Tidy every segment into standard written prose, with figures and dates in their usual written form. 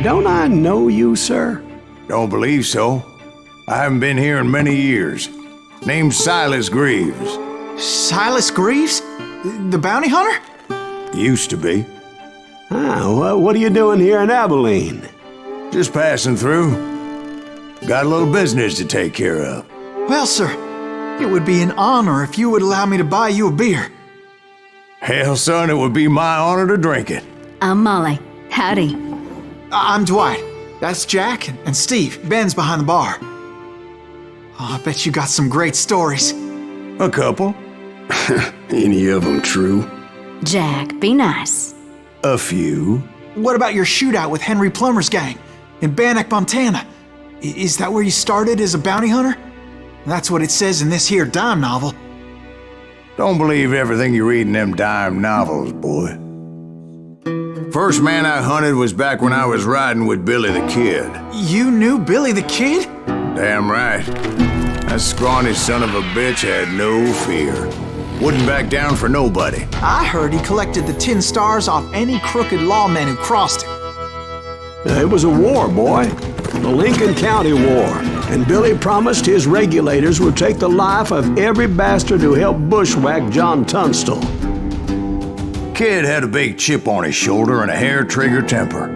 Don't I know you, sir? Don't believe so. I haven't been here in many years. Name's Silas Greaves. Silas Greaves? The bounty hunter? Used to be. Ah, what are you doing here in Abilene? Just passing through. Got a little business to take care of. Well, sir, it would be an honor if you would allow me to buy you a beer. Hell, son, it would be my honor to drink it. I'm Molly. Howdy. I'm Dwight. That's Jack and Steve. Ben's behind the bar. Oh, I bet you got some great stories. A couple. Any of them true? Jack, be nice. A few. What about your shootout with Henry Plummer's gang in Bannock, Montana? Is that where you started as a bounty hunter? That's what it says in this here dime novel. Don't believe everything you read in them dime novels, boy. First man I hunted was back when I was riding with Billy the Kid. You knew Billy the Kid? Damn right. That scrawny son of a bitch had no fear. Wouldn't back down for nobody. I heard he collected the 10 stars off any crooked lawmen who crossed him. It was a war, boy. The Lincoln County War. And Billy promised his regulators would take the life of every bastard who helped bushwhack John Tunstall. Kid had a big chip on his shoulder and a hair-trigger temper.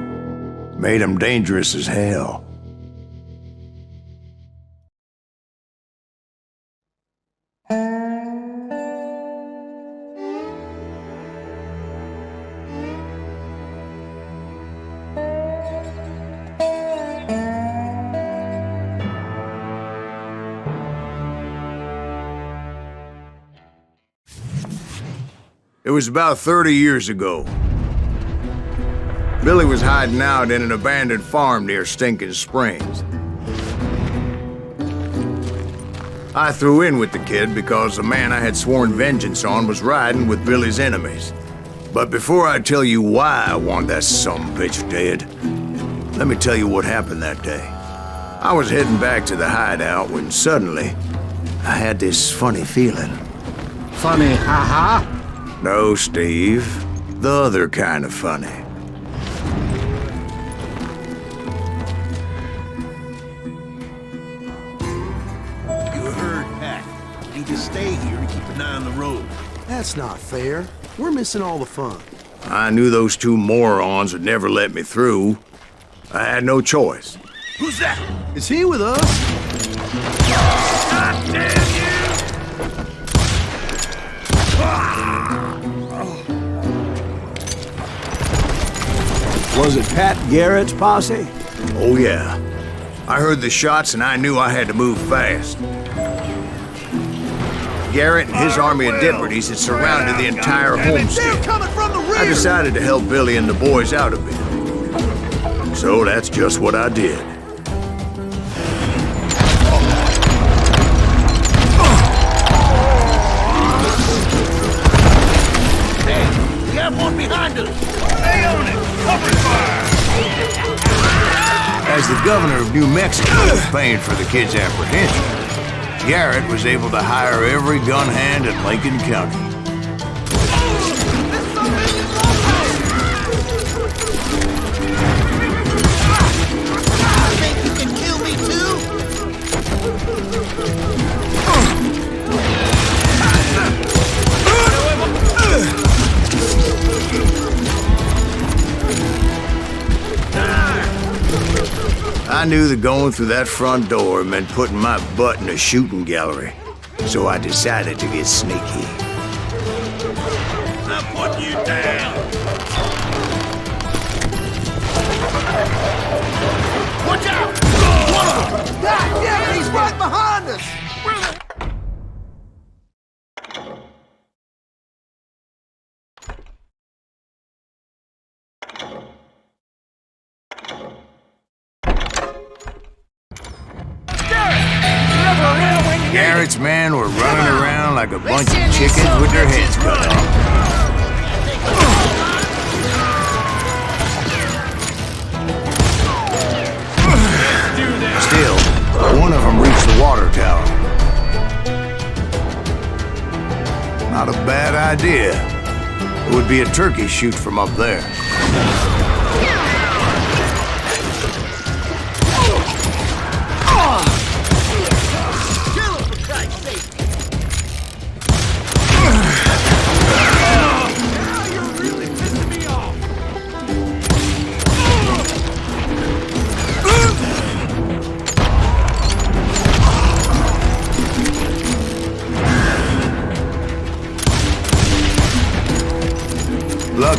Made him dangerous as hell. It was about 30 years ago. Billy was hiding out in an abandoned farm near Stinking Springs. I threw in with the kid because the man I had sworn vengeance on was riding with Billy's enemies. But before I tell you why I want that sumbitch dead, let me tell you what happened that day. I was heading back to the hideout when suddenly I had this funny feeling. Funny, haha? No, Steve. The other kind of funny. You heard, Pat. You just stay here and keep an eye on the road. That's not fair. We're missing all the fun. I knew those two morons would never let me through. I had no choice. Who's that? Is he with us? God damn you! Was it Pat Garrett's posse? Oh, yeah. I heard the shots and I knew I had to move fast. Garrett and his army of deputies had surrounded the entire homestead. Coming from the rear! I decided to help Billy and the boys out a bit. So that's just what I did. Hey, we have one behind us! Stay on it! Cover fire! As the governor of New Mexico was paying for the kid's apprehension, Garrett was able to hire every gun hand in Lincoln County. Think you can kill me too? I knew that going through that front door meant putting my butt in a shooting gallery, so I decided to get sneaky. I'm putting you down! Watch out! One of them! God damn it, he's right behind us! Garrett's men were running around like a bunch of chickens with their heads cut off. Still, one of them reached the water tower. Not a bad idea. It would be a turkey shoot from up there.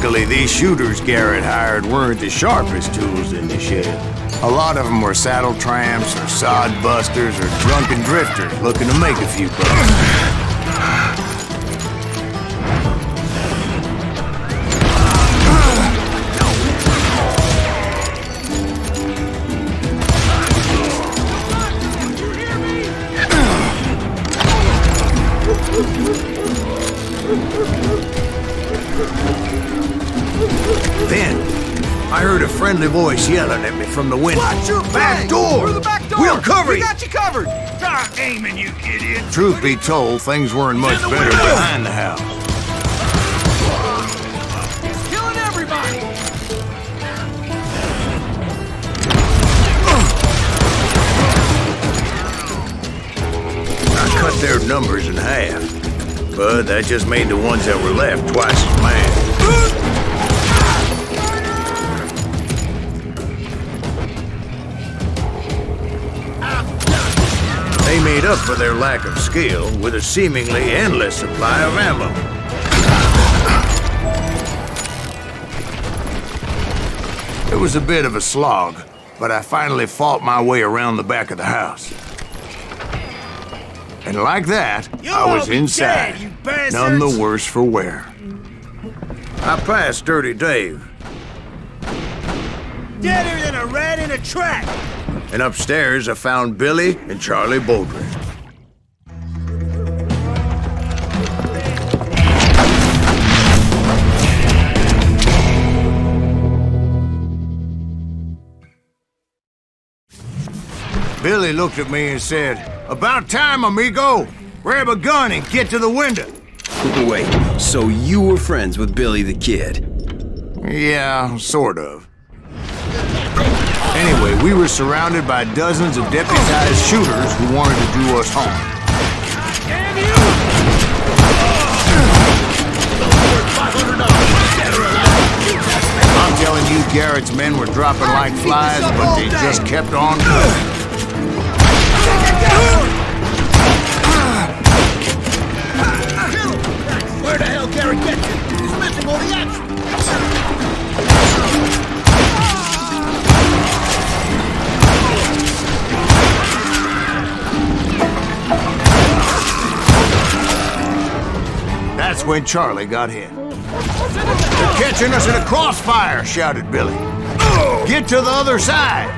Luckily, these shooters Garrett hired weren't the sharpest tools in the shed. A lot of them were saddle tramps or sod busters or drunken drifters looking to make a few bucks. Then, I heard a friendly voice yelling at me from the window. Watch your Back flank! door! Through the back door! We'll cover We you! got you covered! Stop aiming, you idiot! Truth be told, things weren't much better behind the house. Killing everybody! I cut their numbers in half, but that just made the ones that were left twice as mad. They made up for their lack of skill with a seemingly endless supply of ammo. It was a bit of a slog, but I finally fought my way around the back of the house. And like that, I was inside, dead, you bastards! none the worse for wear. I passed Dirty Dave, Deader than a rat in a trap! and upstairs I found Billy and Charlie Baldwin. Billy looked at me and said, "About time, amigo! Grab a gun and get to the window." Wait, so you were friends with Billy the Kid? Yeah, sort of. Anyway, we were surrounded by dozens of deputized shooters who wanted to do us harm. I'm telling you, Garrett's men were dropping like flies, but they just kept on going. Where the hell Garrett get you? He's missing all the action! That's when Charlie got hit. "They're catching us in a crossfire," shouted Billy. "Get to the other side!"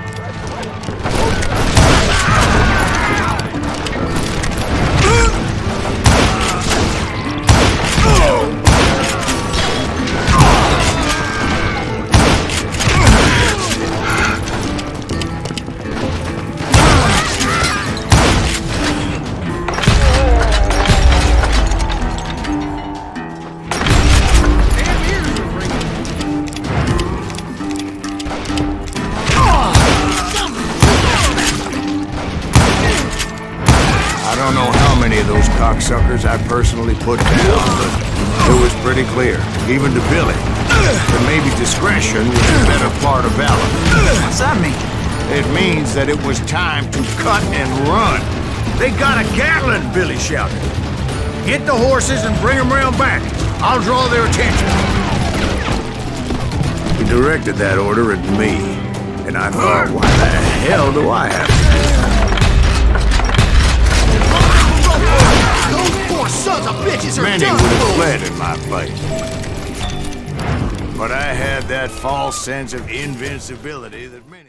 I don't know how many of those cocksuckers I personally put down, but it was pretty clear, even to Billy, that maybe discretion was the better part of valor. What's that mean? It means that it was time to cut and run. "They got a Gatling," Billy shouted. "Get the horses and bring them round back. I'll draw their attention." He directed that order at me, and I thought, why the hell do I have to do that? Those poor sons of bitches are Many done would have for! fled in my place. But I had that false sense of invincibility that many...